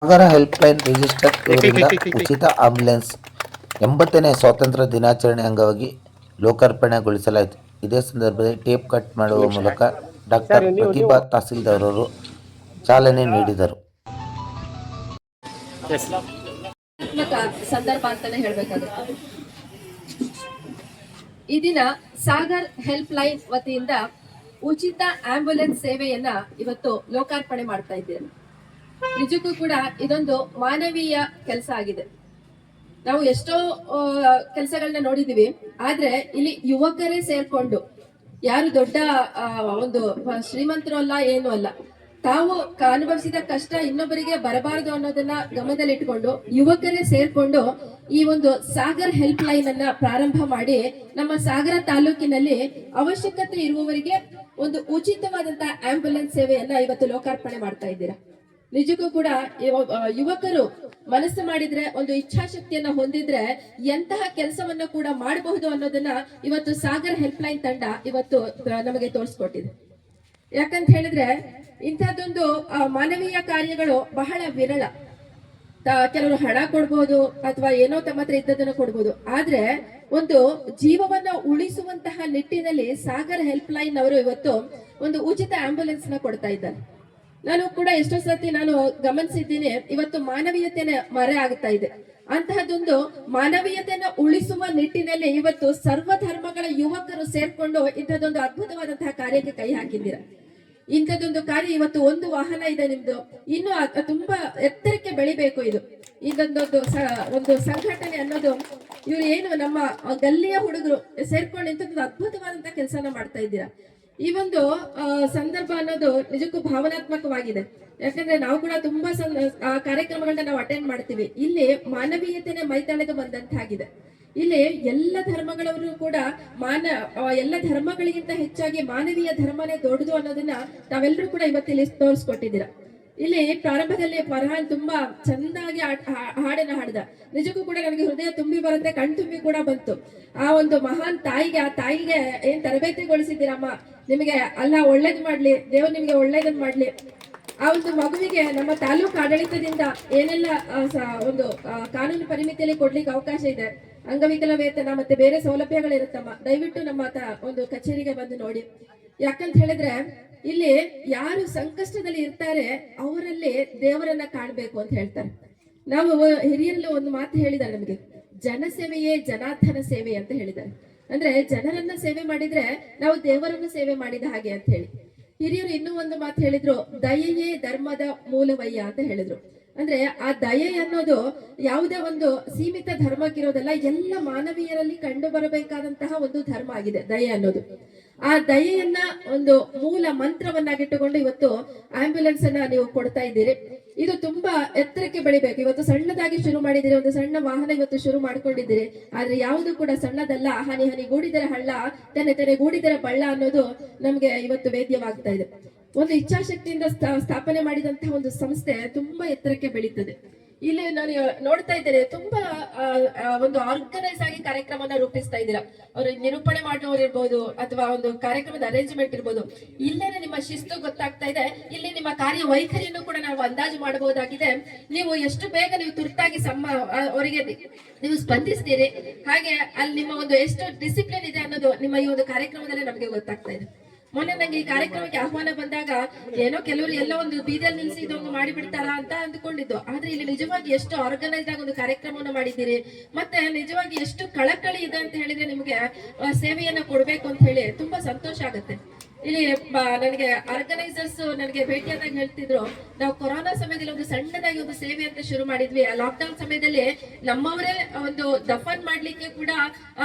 ಸಾಗರ helpline register ಇವರಿಂದ ಉಚಿತ ambulance 80ನೇ ಸ್ವಾತಂತ್ರ್ಯ ದಿನಾಚರಣೆ ಅಂಗವಾಗಿ ಲೋಕಾರ್ಪಣೆಗೊಳಿಸಲಾಯಿತು. ಇದೇ ಸಂದರ್ಭದಲ್ಲಿ ಟೇಪ್ ಕಟ್ ಮಾಡುವ ಮೂಲಕ ಡಾಕ್ಟರ್ ಪ್ರತಿಭಾ ತಹಸೀಲ್ದಾರ್ ಅವರು ಚಾಲನೆ ನೀಡಿದರು. ಸಂದರ್ಭ ಅಂತಾನೆ ಹೇಳ್ಬೇಕಾಗುತ್ತೆ. ಈ ದಿನ ಸಾಗರ್ ಹೆಲ್ಪ್ ಲೈನ್ ವತಿಯಿಂದ ಉಚಿತ ಆಂಬ್ಯುಲೆನ್ಸ್ ಸೇವೆಯನ್ನ ಇವತ್ತು ಲೋಕಾರ್ಪಣೆ ಮಾಡ್ತಾ ಇದ್ದೇವೆ. ನಿಜಕ್ಕೂ ಕೂಡ ಇದೊಂದು ಮಾನವೀಯ ಕೆಲಸ ಆಗಿದೆ. ನಾವು ಎಷ್ಟೋ ಕೆಲಸಗಳನ್ನ ನೋಡಿದೀವಿ, ಆದ್ರೆ ಇಲ್ಲಿ ಯುವಕರೇ ಸೇರ್ಕೊಂಡು, ಯಾರು ದೊಡ್ಡ ಒಂದು ಶ್ರೀಮಂತರು ಅಲ್ಲ, ಏನು ಅಲ್ಲ, ತಾವು ಅನುಭವಿಸಿದ ಕಷ್ಟ ಇನ್ನೊಬ್ಬರಿಗೆ ಬರಬಾರದು ಅನ್ನೋದನ್ನ ಗಮನದಲ್ಲಿಟ್ಟುಕೊಂಡು ಯುವಕರೇ ಸೇರ್ಕೊಂಡು ಈ ಒಂದು ಸಾಗರ್ ಹೆಲ್ಪ್ ಲೈನ್ ಅನ್ನ ಪ್ರಾರಂಭ ಮಾಡಿ ನಮ್ಮ ಸಾಗರ ತಾಲೂಕಿನಲ್ಲಿ ಅವಶ್ಯಕತೆ ಇರುವವರಿಗೆ ಒಂದು ಉಚಿತವಾದಂತಹ ಆಂಬ್ಯುಲೆನ್ಸ್ ಸೇವೆಯನ್ನ ಇವತ್ತು ಲೋಕಾರ್ಪಣೆ ಮಾಡ್ತಾ ಇದ್ದೀರಾ. ನಿಜಕ್ಕೂ ಕೂಡ ಯುವಕರು ಮನಸ್ಸು ಮಾಡಿದ್ರೆ, ಒಂದು ಇಚ್ಛಾಶಕ್ತಿಯನ್ನ ಹೊಂದಿದ್ರೆ ಎಂತಹ ಕೆಲಸವನ್ನ ಕೂಡ ಮಾಡಬಹುದು ಅನ್ನೋದನ್ನ ಇವತ್ತು ಸಾಗರ್ ಹೆಲ್ಪ್ ಲೈನ್ ತಂಡ ಇವತ್ತು ನಮಗೆ ತೋರಿಸ್ಕೊಟ್ಟಿದೆ. ಯಾಕಂತ ಹೇಳಿದ್ರೆ ಇಂಥದ್ದೊಂದು ಮಾನವೀಯ ಕಾರ್ಯಗಳು ಬಹಳ ವಿರಳ. ಕೆಲವರು ಹಣ ಕೊಡ್ಬೋದು ಅಥವಾ ಏನೋ ತಮ್ಮ ಹತ್ರ ಇದ್ದದನ್ನು ಕೊಡ್ಬೋದು, ಆದ್ರೆ ಒಂದು ಜೀವವನ್ನ ಉಳಿಸುವಂತಹ ನಿಟ್ಟಿನಲ್ಲಿ ಸಾಗರ್ ಹೆಲ್ಪ್ ಲೈನ್ ಅವರು ಇವತ್ತು ಒಂದು ಉಚಿತ ಆಂಬ್ಯುಲೆನ್ಸ್ ನ ಕೊಡ್ತಾ ಇದ್ದಾರೆ. ನಾನು ಕೂಡ ಎಷ್ಟೋ ಸತಿ ನಾನು ಗಮನಿಸಿದ್ದೀನಿ, ಇವತ್ತು ಮಾನವೀಯತೆನ ಮರೆ ಆಗ್ತಾ ಇದೆ. ಅಂತಹದೊಂದು ಮಾನವೀಯತೆಯನ್ನ ಉಳಿಸುವ ನಿಟ್ಟಿನಲ್ಲಿ ಇವತ್ತು ಸರ್ವ ಧರ್ಮಗಳ ಯುವಕರು ಸೇರ್ಕೊಂಡು ಇಂಥದ್ದೊಂದು ಅದ್ಭುತವಾದಂತಹ ಕಾರ್ಯಕ್ಕೆ ಕೈ ಹಾಕಿದ್ದೀರ. ಇಂಥದ್ದೊಂದು ಕಾರ್ಯ ಇವತ್ತು ಒಂದು ವಾಹನ ಇದೆ ನಿಮ್ದು, ಇನ್ನು ತುಂಬಾ ಎತ್ತರಕ್ಕೆ ಬೆಳಿಬೇಕು. ಇದು ಒಂದು ಸಂಘಟನೆ ಅನ್ನೋದು, ಇವ್ರು ಏನು ನಮ್ಮ ಗಲ್ಲಿಯ ಹುಡುಗರು ಸೇರ್ಕೊಂಡು ಇಂಥದ್ದು ಅದ್ಭುತವಾದಂತಹ ಕೆಲಸನ ಮಾಡ್ತಾ ಇದ್ದೀರಾ. ಈ ಒಂದು ಸಂದರ್ಭ ಅನ್ನೋದು ನಿಜಕ್ಕೂ ಭಾವನಾತ್ಮಕವಾಗಿದೆ. ಯಾಕಂದ್ರೆ ನಾವು ಕೂಡ ತುಂಬಾ ಕಾರ್ಯಕ್ರಮಗಳನ್ನ ನಾವು ಅಟೆಂಡ್ ಮಾಡ್ತೀವಿ. ಇಲ್ಲಿ ಮಾನವೀಯತೆನೇ ಮೈತಾಳಕ್ಕೆ ಬಂದಂತಾಗಿದೆ. ಇಲ್ಲಿ ಎಲ್ಲ ಧರ್ಮಗಳವರು ಕೂಡ ಎಲ್ಲ ಧರ್ಮಗಳಿಗಿಂತ ಹೆಚ್ಚಾಗಿ ಮಾನವೀಯ ಧರ್ಮನೇ ದೊಡ್ಡದು ಅನ್ನೋದನ್ನ ತಾವೆಲ್ಲರೂ ಕೂಡ ಇವತ್ತಿಲ್ಲಿ ತೋರಿಸ್ಕೊಟ್ಟಿದ್ದೀರಾ. ಇಲ್ಲಿ ಪ್ರಾರಂಭದಲ್ಲಿ ಫರ್ಹಾನ್ ತುಂಬಾ ಚಂದಾಗಿ ಹಾಡನ್ನ ಹಾಡಿದ. ನಿಜಕ್ಕೂ ಕೂಡ ನನಗೆ ಹೃದಯ ತುಂಬಿ ಬರುತ್ತೆ, ಕಣ್ತುಂಬಿ ಕೂಡ ಬಂತು. ಆ ಒಂದು ಮಹಾನ್ ತಾಯಿಗೆ ಏನ್ ತರಬೇತಿಗೊಳಿಸಿದ್ದೀರಮ್ಮ, ನಿಮಗೆ ಅಲ್ಲ ಒಳ್ಳೇದು ಮಾಡ್ಲಿ, ದೇವ್ರು ನಿಮ್ಗೆ ಒಳ್ಳೇದನ್ನ ಮಾಡ್ಲಿ. ಆ ಒಂದು ಮಗುವಿಗೆ ನಮ್ಮ ತಾಲೂಕು ಆಡಳಿತದಿಂದ ಏನೆಲ್ಲ ಒಂದು ಕಾನೂನು ಪರಿಮಿತಿಯಲ್ಲಿ ಕೊಡ್ಲಿಕ್ಕೆ ಅವಕಾಶ ಇದೆ, ಅಂಗವಿಕಲ ವೇತನ ಮತ್ತೆ ಬೇರೆ ಸೌಲಭ್ಯಗಳಿರುತ್ತಮ್ಮ, ದಯವಿಟ್ಟು ನಮ್ಮ ಒಂದು ಕಚೇರಿಗೆ ಬಂದು ನೋಡಿ. ಯಾಕಂತ ಹೇಳಿದ್ರೆ ಇಲ್ಲಿ ಯಾರು ಸಂಕಷ್ಟದಲ್ಲಿ ಇರ್ತಾರೆ ಅವರಲ್ಲಿ ದೇವರನ್ನ ಕಾಣಬೇಕು ಅಂತ ಹೇಳ್ತಾರೆ. ನಾವು ಹಿರಿಯರಲ್ಲಿ ಒಂದು ಮಾತು ಹೇಳಿದ್ದಾರೆ ನಮಗೆ, ಜನಸೇವೆಯೇ ಜನಾರ್ದನ ಸೇವೆ ಅಂತ ಹೇಳಿದ್ದಾರೆ. ಅಂದ್ರೆ ಜನರನ್ನ ಸೇವೆ ಮಾಡಿದ್ರೆ ನಾವು ದೇವರನ್ನ ಸೇವೆ ಮಾಡಿದ ಹಾಗೆ ಅಂತ ಹೇಳಿ. ಹಿರಿಯರು ಇನ್ನೂ ಒಂದು ಮಾತು ಹೇಳಿದ್ರು, ದಯೆಯೇ ಧರ್ಮದ ಮೂಲವಯ್ಯ ಅಂತ ಹೇಳಿದ್ರು. ಅಂದ್ರೆ ಆ ದಯೆ ಅನ್ನೋದು ಯಾವುದೇ ಒಂದು ಸೀಮಿತ ಧರ್ಮಕ್ಕಿರೋದಲ್ಲ, ಎಲ್ಲ ಮಾನವೀಯರಲ್ಲಿ ಕಂಡು ಬರಬೇಕಾದಂತಹ ಒಂದು ಧರ್ಮ ಆಗಿದೆ ದಯೆ ಅನ್ನೋದು. ಆ ದಯೆಯನ್ನ ಒಂದು ಮೂಲ ಮಂತ್ರವನ್ನಾಗಿಟ್ಟುಕೊಂಡು ಇವತ್ತು ಆಂಬ್ಯುಲೆನ್ಸ್ ಅನ್ನ ನೀವು ಕೊಡ್ತಾ ಇದ್ದೀರಿ. ಇದು ತುಂಬಾ ಎತ್ತರಕ್ಕೆ ಬೆಳಿಬೇಕು. ಇವತ್ತು ಸಣ್ಣದಾಗಿ ಶುರು ಮಾಡಿದಿರಿ, ಒಂದು ಸಣ್ಣ ವಾಹನ ಇವತ್ತು ಶುರು ಮಾಡ್ಕೊಂಡಿದ್ದೀರಿ. ಆದ್ರೆ ಯಾವುದು ಕೂಡ ಸಣ್ಣದಲ್ಲ. ಹನಿ ಹನಿ ಗೂಡಿದರೆ ಹಳ್ಳ, ತೆನೆ ತೆನೆ ಗೂಡಿದರೆ ಬಳ್ಳ ಅನ್ನೋದು ನಮ್ಗೆ ಇವತ್ತು ವೇದ್ಯವಾಗ್ತಾ ಇದೆ. ಒಂದು ಇಚ್ಛಾಶಕ್ತಿಯಿಂದ ಸ್ಥಾಪನೆ ಮಾಡಿದಂತಹ ಒಂದು ಸಂಸ್ಥೆ ತುಂಬಾ ಎತ್ತರಕ್ಕೆ ಬೆಳೀತದೆ. ಇಲ್ಲಿ ನಾನು ನೋಡ್ತಾ ಇದ್ದೇನೆ, ತುಂಬಾ ಒಂದು ಆರ್ಗನೈಸ್ ಆಗಿ ಕಾರ್ಯಕ್ರಮನ ರೂಪಿಸ್ತಾ ಇದ್ದೀರಾ. ಅವರು ನಿರೂಪಣೆ ಮಾಡುವವರು ಇರ್ಬೋದು ಅಥವಾ ಒಂದು ಕಾರ್ಯಕ್ರಮದ ಅರೇಂಜ್ಮೆಂಟ್ ಇರ್ಬೋದು, ಇಲ್ಲೇನೆ ನಿಮ್ಮ ಶಿಸ್ತು ಗೊತ್ತಾಗ್ತಾ ಇದೆ. ಇಲ್ಲಿ ನಿಮ್ಮ ಕಾರ್ಯ ವೈಖರಿಯನ್ನು ಕೂಡ ನಾವು ಅಂದಾಜು ಮಾಡಬಹುದಾಗಿದೆ. ನೀವು ಎಷ್ಟು ಬೇಗ ನೀವು ತುರ್ತಾಗಿ ಅವರಿಗೆ ನೀವು ಸ್ಪಂದಿಸ್ತೀರಿ, ಹಾಗೆ ಅಲ್ಲಿ ನಿಮ್ಮ ಒಂದು ಎಷ್ಟು ಡಿಸಿಪ್ಲಿನ್ ಇದೆ ಅನ್ನೋದು ನಿಮ್ಮ ಈ ಒಂದು ಕಾರ್ಯಕ್ರಮದಲ್ಲಿ ನಮಗೆ ಗೊತ್ತಾಗ್ತಾ ಇದೆ. ಮೊನ್ನೆ ನಂಗೆ ಈ ಕಾರ್ಯಕ್ರಮಕ್ಕೆ ಆಹ್ವಾನ ಬಂದಾಗ ಏನೋ ಕೆಲವರು ಎಲ್ಲ ಒಂದು ಬೀದಿಯಲ್ಲಿ ನಿಲ್ಸಿ ಇದೊಂದು ಮಾಡಿಬಿಡ್ತಾರ ಅಂತ ಅಂದ್ಕೊಂಡಿದ್ದು, ಆದ್ರೆ ಇಲ್ಲಿ ನಿಜವಾಗಿ ಎಷ್ಟು ಆರ್ಗನೈಸ್ಡ್ ಆಗಿ ಒಂದು ಕಾರ್ಯಕ್ರಮವನ್ನು ಮಾಡಿದ್ದೀರಿ, ಮತ್ತೆ ನಿಜವಾಗಿ ಎಷ್ಟು ಕಳಕಳಿ ಇದೆ ಅಂತ ಹೇಳಿದ್ರೆ ನಿಮ್ಗೆ ಸೇವೆಯನ್ನ ಕೊಡ್ಬೇಕು ಅಂತ ಹೇಳಿ ತುಂಬಾ ಸಂತೋಷ ಆಗುತ್ತೆ. ಇಲ್ಲಿ ನನಗೆ ಆರ್ಗನೈಸರ್ಸ್ ನನಗೆ ಭೇಟಿಯಾದಾಗ ಹೇಳ್ತಿದ್ರು, ನಾವು ಕೊರೋನಾ ಸಮಯದಲ್ಲಿ ಒಂದು ಸಣ್ಣದಾಗಿ ಒಂದು ಸೇವೆ ಅಂತ ಶುರು ಮಾಡಿದ್ವಿ. ಆ ಲಾಕ್ಡೌನ್ ಸಮಯದಲ್ಲಿ ನಮ್ಮವರೇ ಒಂದು ದಫನ್ ಮಾಡ್ಲಿಕ್ಕೆ ಕೂಡ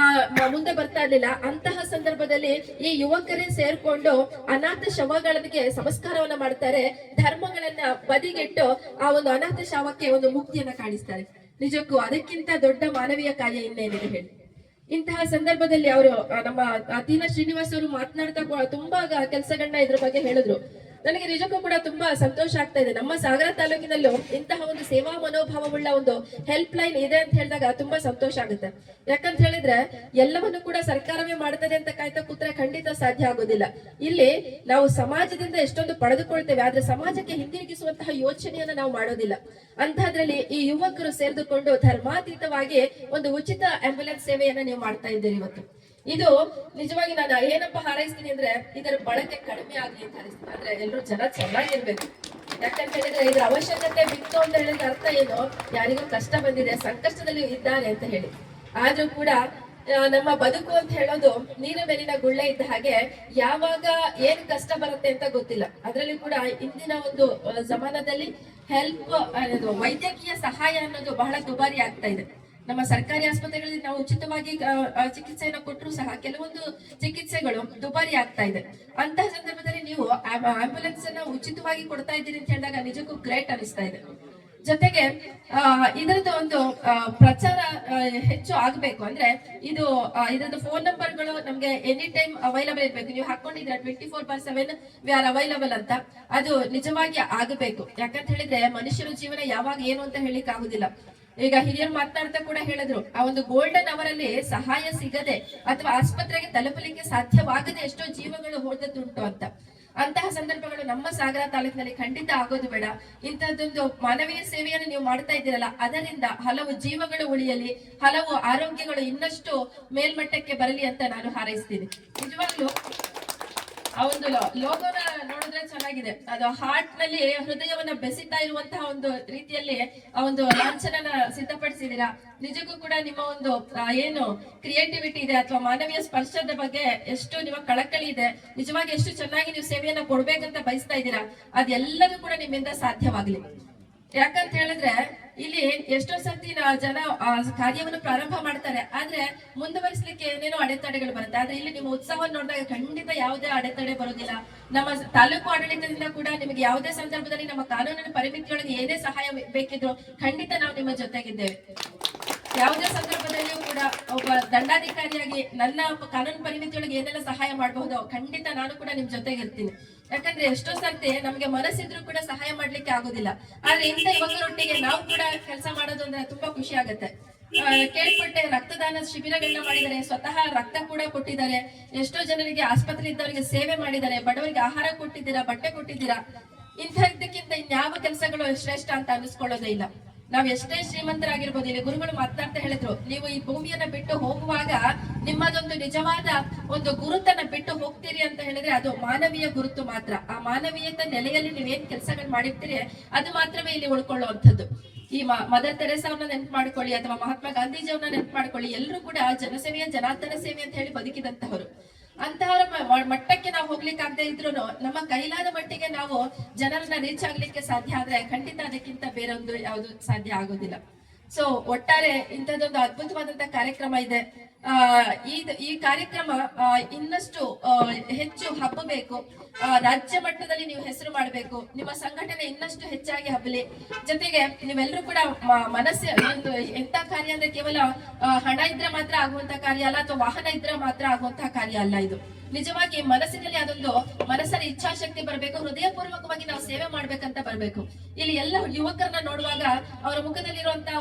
ಮುಂದೆ ಬರ್ತಾ ಇರ್ಲಿಲ್ಲ. ಅಂತಹ ಸಂದರ್ಭದಲ್ಲಿ ಈ ಯುವಕರೇ ಸೇರ್ಕೊಂಡು ಅನಾಥ ಶವಗಳಿಗೆ ಸಂಸ್ಕಾರವನ್ನ ಮಾಡ್ತಾರೆ, ಧರ್ಮಗಳನ್ನ ಬದಿಗೆಟ್ಟು ಆ ಒಂದು ಅನಾಥ ಶವಕ್ಕೆ ಒಂದು ಮುಕ್ತಿಯನ್ನ ಕಾಣಿಸ್ತಾರೆ. ನಿಜಕ್ಕೂ ಅದಕ್ಕಿಂತ ದೊಡ್ಡ ಮಾನವೀಯ ಕಾರ್ಯ ಇನ್ನೇನಿದೆ ಹೇಳಿ. ಇಂತಹ ಸಂದರ್ಭದಲ್ಲಿ ಅವರು ನಮ್ಮ ತೀನಾ ಶ್ರೀನಿವಾಸ್ ಅವರು ಮಾತನಾಡ್ತಾ ತುಂಬಾ ಕೆಲಸಗಳನ್ನ ಇದ್ರ ಬಗ್ಗೆ ಹೇಳಿದ್ರು. ನನಗೆ ನಿಜಕ್ಕೂ ಕೂಡ ತುಂಬಾ ಸಂತೋಷ ಆಗ್ತಾ ಇದೆ. ನಮ್ಮ ಸಾಗರ ತಾಲೂಕಿನಲ್ಲೂ ಇಂತಹ ಒಂದು ಸೇವಾ ಮನೋಭಾವವುಳ್ಳ ಒಂದು ಹೆಲ್ಪ್ ಲೈನ್ ಇದೆ ಅಂತ ಹೇಳಿದಾಗ ತುಂಬಾ ಸಂತೋಷ ಆಗುತ್ತೆ. ಯಾಕಂತ ಹೇಳಿದ್ರೆ ಎಲ್ಲವನ್ನು ಕೂಡ ಸರ್ಕಾರವೇ ಮಾಡ್ತದೆ ಅಂತ ಕಾಯ್ತಾ ಕೂತ್ರೆ ಖಂಡಿತ ಸಾಧ್ಯ ಆಗೋದಿಲ್ಲ. ಇಲ್ಲಿ ನಾವು ಸಮಾಜದಿಂದ ಎಷ್ಟೊಂದು ಪಡೆದುಕೊಳ್ತೇವೆ, ಆದ್ರೆ ಸಮಾಜಕ್ಕೆ ಹಿಂದಿರುಗಿಸುವಂತಹ ಯೋಚನೆಯನ್ನ ನಾವು ಮಾಡೋದಿಲ್ಲ. ಅಂತಹದ್ರಲ್ಲಿ ಈ ಯುವಕರು ಸೇರಿದುಕೊಂಡು ಧರ್ಮಾತೀತವಾಗಿ ಒಂದು ಉಚಿತ ಆಂಬ್ಯುಲೆನ್ಸ್ ಸೇವೆಯನ್ನ ನೀವು ಮಾಡ್ತಾ ಇದ್ದೀರಿ ಇವತ್ತು. ಇದು ನಿಜವಾಗಿ ನಾನು ಏನಪ್ಪ ಹಾರೈಸ್ತೀನಿ ಅಂದ್ರೆ ಇದರ ಬಳಕೆ ಕಡಿಮೆ ಆಗ್ಲಿ ಅಂತ ಹಾರೈಸ್ತೀನಿ. ಅಂದ್ರೆ ಎಲ್ಲರೂ ಜನ ಚೆನ್ನಾಗಿರ್ಬೇಕು. ಯಾಕಂತ ಹೇಳಿದ್ರೆ ಇದರ ಅವಶ್ಯಕತೆ ಬಿತ್ತು ಅಂತ ಹೇಳಿದ್ರೆ ಅರ್ಥ ಏನು, ಯಾರಿಗೂ ಕಷ್ಟ ಬಂದಿದೆ, ಸಂಕಷ್ಟದಲ್ಲಿ ಇದ್ದಾರೆ ಅಂತ ಹೇಳಿ. ಆದ್ರೂ ಕೂಡ ನಮ್ಮ ಬದುಕು ಅಂತ ಹೇಳೋದು ನೀರ ಮೇಲಿನ ಗುಳ್ಳೆ ಇದ್ದ ಹಾಗೆ, ಯಾವಾಗ ಏನ್ ಕಷ್ಟ ಬರುತ್ತೆ ಅಂತ ಗೊತ್ತಿಲ್ಲ. ಅದರಲ್ಲಿ ಕೂಡ ಇಂದಿನ ಒಂದು ಜಮಾನದಲ್ಲಿ ಹೆಲ್ಪ್ ಅನ್ನೋದು, ವೈದ್ಯಕೀಯ ಸಹಾಯ ಅನ್ನೋದು ಬಹಳ ದುಬಾರಿ ಆಗ್ತಾ ಇದೆ. ನಮ್ಮ ಸರ್ಕಾರಿ ಆಸ್ಪತ್ರೆಗಳಲ್ಲಿ ನಾವು ಉಚಿತವಾಗಿ ಚಿಕಿತ್ಸೆಯನ್ನು ಕೊಟ್ಟರು ಸಹ ಕೆಲವೊಂದು ಚಿಕಿತ್ಸೆಗಳು ದುಬಾರಿ ಆಗ್ತಾ ಇದೆ. ಅಂತಹ ಸಂದರ್ಭದಲ್ಲಿ ನೀವು ಆಂಬ್ಯುಲೆನ್ಸ್ ಅನ್ನ ಉಚಿತವಾಗಿ ಕೊಡ್ತಾ ಇದ್ದೀರಿ ಅಂತ ಹೇಳಿದಾಗ ನಿಜಕ್ಕೂ ಗ್ರೇಟ್ ಅನಿಸ್ತಾ ಇದೆ. ಜೊತೆಗೆ ಇದರದ್ದು ಒಂದು ಪ್ರಚಾರ ಹೆಚ್ಚು ಆಗ್ಬೇಕು. ಅಂದ್ರೆ ಇದರದ್ದು ಫೋನ್ ನಂಬರ್ಗಳು ನಮ್ಗೆ ಎನಿ ಟೈಮ್ ಅವೈಲಬಲ್ ಇರ್ಬೇಕು. ನೀವು ಹಾಕೊಂಡಿದ್ರೆ 24/7 ವಿ ಆರ್ ಅವೈಲಬಲ್ ಅಂತ, ಅದು ನಿಜವಾಗಿ ಆಗಬೇಕು. ಯಾಕಂತ ಹೇಳಿದ್ರೆ ಮನುಷ್ಯರ ಜೀವನ ಯಾವಾಗ ಏನು ಅಂತ ಹೇಳಿಕ್ ಆಗುದಿಲ್ಲ. ಈಗ ಹಿರಿಯರು ಮಾತನಾಡ್ತಾ ಕೂಡ ಹೇಳಿದ್ರು, ಆ ಒಂದು ಗೋಲ್ಡನ್ ಅವರ್ ಅಲ್ಲಿ ಸಹಾಯ ಸಿಗದೆ ಅಥವಾ ಆಸ್ಪತ್ರೆಗೆ ತಲುಪಲಿಕ್ಕೆ ಸಾಧ್ಯವಾಗದೆ ಎಷ್ಟೋ ಜೀವಗಳು ಹೋದದ್ದುಂಟು ಅಂತ. ಅಂತಹ ಸಂದರ್ಭಗಳು ನಮ್ಮ ಸಾಗರ ತಾಲೂಕಿನಲ್ಲಿ ಖಂಡಿತ ಆಗೋದು ಬೇಡ. ಇಂತಹದ್ದೊಂದು ಮಾನವೀಯ ಸೇವೆಯನ್ನು ನೀವು ಮಾಡ್ತಾ ಇದ್ದೀರಲ್ಲ, ಅದರಿಂದ ಹಲವು ಜೀವಗಳು ಉಳಿಯಲಿ, ಹಲವು ಆರೋಗ್ಯಗಳು ಇನ್ನಷ್ಟು ಮೇಲ್ಮಟ್ಟಕ್ಕೆ ಬರಲಿ ಅಂತ ನಾನು ಹಾರೈಸ್ತೀನಿ. ನಿಜವಾಗ್ಲೂ ಆ ಒಂದು ಲೋಗೋನ ನೋಡಿದ್ರೆ ಚೆನ್ನಾಗಿದೆ. ಅದು ಹಾರ್ಟ್ ನಲ್ಲಿ ಹೃದಯವನ್ನ ಬೆಸಿತಾ ಇರುವಂತಹ ಒಂದು ರೀತಿಯಲ್ಲಿ ಆ ಒಂದು ಲಾಂಛನನ ಸಿದ್ಧಪಡಿಸಿದೀರಾ. ನಿಜಕ್ಕೂ ಕೂಡ ನಿಮ್ಮ ಒಂದು ಏನು ಕ್ರಿಯೇಟಿವಿಟಿ ಇದೆ ಅಥವಾ ಮಾನವೀಯ ಸ್ಪರ್ಶದ ಬಗ್ಗೆ ಎಷ್ಟು ನಿಮ್ಮ ಕಳಕಳಿ ಇದೆ, ನಿಜವಾಗಿ ಎಷ್ಟು ಚೆನ್ನಾಗಿ ನೀವು ಸೇವೆಯನ್ನ ಕೊಡ್ಬೇಕಂತ ಬಯಸ್ತಾ ಇದ್ದೀರಾ, ಅದೆಲ್ಲದೂ ಕೂಡ ನಿಮ್ಮಿಂದ ಸಾಧ್ಯವಾಗ್ಲಿ. ಯಾಕಂತ ಹೇಳಿದ್ರೆ ಇಲ್ಲಿ ಎಷ್ಟೋ ಸರ್ತಿ ಜನ ಕಾರ್ಯವನ್ನು ಪ್ರಾರಂಭ ಮಾಡ್ತಾರೆ, ಆದ್ರೆ ಮುಂದುವರಿಸಲಿಕ್ಕೆ ಏನೇನೋ ಅಡೆತಡೆಗಳು ಬರುತ್ತೆ. ಆದ್ರೆ ಇಲ್ಲಿ ನಿಮ್ಮ ಉತ್ಸಾಹವನ್ನು ನೋಡಿದಾಗ ಖಂಡಿತ ಯಾವುದೇ ಅಡೆತಡೆ ಬರೋದಿಲ್ಲ. ನಮ್ಮ ತಾಲೂಕು ಆಡಳಿತದಿಂದ ಕೂಡ ನಿಮಗೆ ಯಾವುದೇ ಸಂದರ್ಭದಲ್ಲಿ ನಮ್ಮ ಕಾನೂನಿನ ಪರಿಮಿತಿಯೊಳಗೆ ಏನೇ ಸಹಾಯ ಬೇಕಿದ್ರು ಖಂಡಿತ ನಾವು ನಿಮ್ಮ ಜೊತೆಗಿದ್ದೇವೆ. ಯಾವುದೇ ಸಂದರ್ಭದಲ್ಲಿಯೂ ಕೂಡ ಒಬ್ಬ ದಂಡಾಧಿಕಾರಿಯಾಗಿ ನನ್ನ ಕಾನೂನು ಪರಿಮಿತಿಯೊಳಗೆ ಏನೆಲ್ಲ ಸಹಾಯ ಮಾಡಬಹುದು ಖಂಡಿತ ನಾನು ಕೂಡ ನಿಮ್ ಜೊತೆಗಿರ್ತೀನಿ. ಯಾಕಂದ್ರೆ ಎಷ್ಟೋ ಸರ್ತಿ ನಮ್ಗೆ ಮನಸ್ಸಿದ್ರು ಕೂಡ ಸಹಾಯ ಮಾಡ್ಲಿಕ್ಕೆ ಆಗೋದಿಲ್ಲ. ಆದ್ರೆ ಇಂಥ ಯುವಕರೊಟ್ಟಿಗೆ ನಾವು ಕೂಡ ಕೆಲಸ ಮಾಡೋದು ಅಂದ್ರೆ ತುಂಬಾ ಖುಷಿ ಆಗತ್ತೆ. ಕೇಳ್ಪಟ್ಟೆ ರಕ್ತದಾನ ಶಿಬಿರಗಳನ್ನ ಮಾಡಿದ್ದಾರೆ, ಸ್ವತಃ ರಕ್ತ ಕೂಡ ಕೊಟ್ಟಿದ್ದಾರೆ, ಎಷ್ಟೋ ಜನರಿಗೆ ಆಸ್ಪತ್ರೆ ಇದ್ದವರಿಗೆ ಸೇವೆ ಮಾಡಿದ್ದಾರೆ, ಬಡವರಿಗೆ ಆಹಾರ ಕೊಟ್ಟಿದ್ದೀರಾ, ಬಟ್ಟೆ ಕೊಟ್ಟಿದ್ದೀರಾ. ಇಂಥದ್ದಕ್ಕಿಂತ ಇನ್ಯಾವ ಕೆಲಸಗಳು ಶ್ರೇಷ್ಠ ಅಂತ ಅನಿಸ್ಕೊಳ್ಳೋದೇ ಇಲ್ಲ. ನಾವ್ ಎಷ್ಟೇ ಶ್ರೀಮಂತರಾಗಿರ್ಬೋದು, ಇಲ್ಲಿ ಗುರುಗಳು ಮಾತನಾಡ್ತಾ ಹೇಳಿದ್ರು, ನೀವು ಈ ಭೂಮಿಯನ್ನ ಬಿಟ್ಟು ಹೋಗುವಾಗ ನಿಮ್ಮದೊಂದು ನಿಜವಾದ ಒಂದು ಗುರುತನ್ನ ಬಿಟ್ಟು ಹೋಗ್ತೀರಿ ಅಂತ ಹೇಳಿದ್ರೆ ಅದು ಮಾನವೀಯ ಗುರುತು ಮಾತ್ರ. ಆ ಮಾನವೀಯತೆ ನೆಲೆಯಲ್ಲಿ ನೀವೇನ್ ಕೆಲಸಗಳು ಮಾಡಿರ್ತೀರಿ ಅದು ಮಾತ್ರವೇ ಇಲ್ಲಿ ಉಳ್ಕೊಳ್ಳುವಂಥದ್ದು. ಈ ಮದರ್ ತೆರೇಸಾ ಅವ್ರನ್ನ ನೆನ್ಪು ಮಾಡ್ಕೊಳ್ಳಿ ಅಥವಾ ಮಹಾತ್ಮ ಗಾಂಧೀಜಿ ಅವ್ರನ್ನ ನೆನ್ಪು ಮಾಡ್ಕೊಳ್ಳಿ, ಎಲ್ಲರೂ ಕೂಡ ಜನಸೇವೆಯ ಜನಾರ್ದನ ಸೇವೆ ಅಂತ ಹೇಳಿ ಬದುಕಿದಂತಹವರು. ಅಂತಹವರ ಮಟ್ಟಕ್ಕೆ ನಾವು ಹೋಗ್ಲಿಕ್ಕೆ ಆಗದೆ ಇದ್ರು ನಮ್ಮ ಕೈಲಾದ ಮಟ್ಟಿಗೆ ನಾವು ಜನರನ್ನ ರೀಚ್ ಆಗ್ಲಿಕ್ಕೆ ಸಾಧ್ಯ ಆದ್ರೆ ಖಂಡಿತ ಅದಕ್ಕಿಂತ ಬೇರೊಂದು ಯಾವುದು ಸಾಧ್ಯ ಆಗೋದಿಲ್ಲ. ಸೊ ಒಟ್ಟಾರೆ ಇಂಥದ್ದೊಂದು ಅದ್ಭುತವಾದಂತಹ ಕಾರ್ಯಕ್ರಮ ಇದೆ. ಈ ಕಾರ್ಯಕ್ರಮ ಇನ್ನಷ್ಟು ಹೆಚ್ಚು ಹಬ್ಬಬೇಕು. ರಾಜ್ಯ ಮಟ್ಟದಲ್ಲಿ ನೀವು ಹೆಸರು ಮಾಡಬೇಕು, ನಿಮ್ಮ ಸಂಘಟನೆ ಇನ್ನಷ್ಟು ಹೆಚ್ಚಾಗಿ ಹಬ್ಬಲಿ. ಜೊತೆಗೆ ನೀವೆಲ್ಲರೂ ಕೂಡ ಮನಸ್ಸು ಒಂದು ಎಂತ ಕಾರ್ಯ ಅಂದ್ರೆ ಕೇವಲ ಹಣ ಇದ್ರೆ ಮಾತ್ರ ಆಗುವಂತ ಕಾರ್ಯ ಅಲ್ಲ, ಅಥವಾ ವಾಹನ ಇದ್ರೆ ಮಾತ್ರ ಆಗುವಂತಹ ಕಾರ್ಯ ಅಲ್ಲ. ಇದು ನಿಜವಾಗಿ ಮನಸ್ಸಿನಲ್ಲಿ ಅದೊಂದು ಮನಸ್ಸಲ್ಲಿ ಇಚ್ಛಾಶಕ್ತಿ ಬರಬೇಕು, ಹೃದಯ ಪೂರ್ವಕವಾಗಿ ನಾವು ಸೇವೆ ಮಾಡ್ಬೇಕಂತ ಬರ್ಬೇಕು. ಇಲ್ಲಿ ಎಲ್ಲ ಯುವಕರನ್ನ ನೋಡುವಾಗ ಅವರ ಮುಖದಲ್ಲಿರುವಂತಹ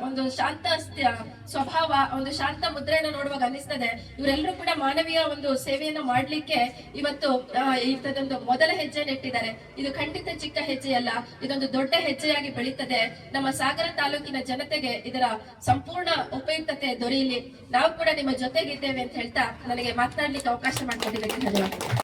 ಒಂದು ಶಾಂತ ಸ್ವಭಾವ, ಒಂದು ಶಾಂತ ಮುದ್ರೆಯನ್ನು ನೋಡುವಾಗ ಅನಿಸ್ತದೆ ಇವರೆಲ್ಲರೂ ಕೂಡ ಮಾನವೀಯ ಒಂದು ಸೇವೆಯನ್ನ ಮಾಡ್ಲಿಕ್ಕೆ ಇವತ್ತು ಇಂಥದ್ದೊಂದು ಮೊದಲ ಹೆಜ್ಜೆ ನೆಟ್ಟಿದ್ದಾರೆ. ಇದು ಖಂಡಿತ ಚಿಕ್ಕ ಹೆಜ್ಜೆಯಲ್ಲ, ಇದೊಂದು ದೊಡ್ಡ ಹೆಜ್ಜೆಯಾಗಿ ಬೆಳೀತದೆ. ನಮ್ಮ ಸಾಗರ ತಾಲೂಕಿನ ಜನತೆಗೆ ಇದರ ಸಂಪೂರ್ಣ ಉಪಯುಕ್ತತೆ ದೊರೆಯಲಿ. ನಾವು ಕೂಡ ನಿಮ್ಮ ಜೊತೆಗಿದ್ದೇವೆ ಅಂತ ಹೇಳ್ತಾ ನನಗೆ ಮಾತನಾಡ್ಲಿಕ್ಕೆ ಅವಕಾಶ ಮಾಡಿಕೊಟ್ಟಿದ್ದಕ್ಕೆ ಧನ್ಯವಾದ.